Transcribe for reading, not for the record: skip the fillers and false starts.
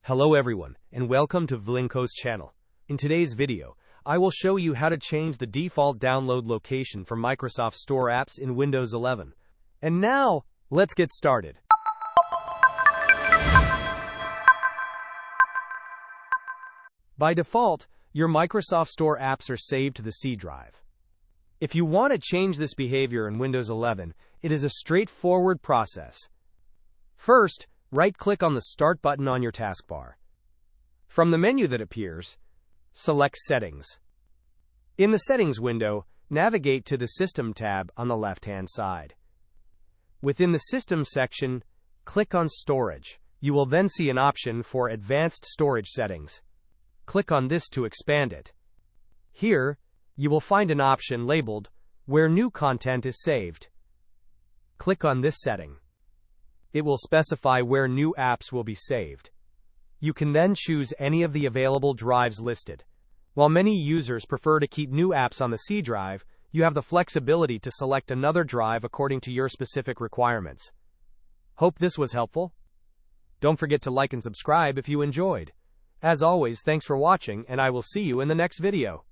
Hello everyone, and welcome to Vlinko's channel. In today's video, I will show you how to change the default download location for Microsoft Store apps in Windows 11. And now, let's get started. By default, your Microsoft Store apps are saved to the C drive. If you want to change this behavior in Windows 11, it is a straightforward process. First, right-click on the Start button on your taskbar. From the menu that appears, select Settings. In the Settings window, navigate to the System tab on the left-hand side. Within the System section, click on Storage. You will then see an option for Advanced Storage Settings. Click on this to expand it. Here, you will find an option labeled Where New Content is Saved. Click on this setting. It will specify where new apps will be saved. You can then choose any of the available drives listed. While many users prefer to keep new apps on the C drive, you have the flexibility to select another drive according to your specific requirements. Hope this was helpful. Don't forget to like and subscribe if you enjoyed. As always, thanks for watching, and I will see you in the next video.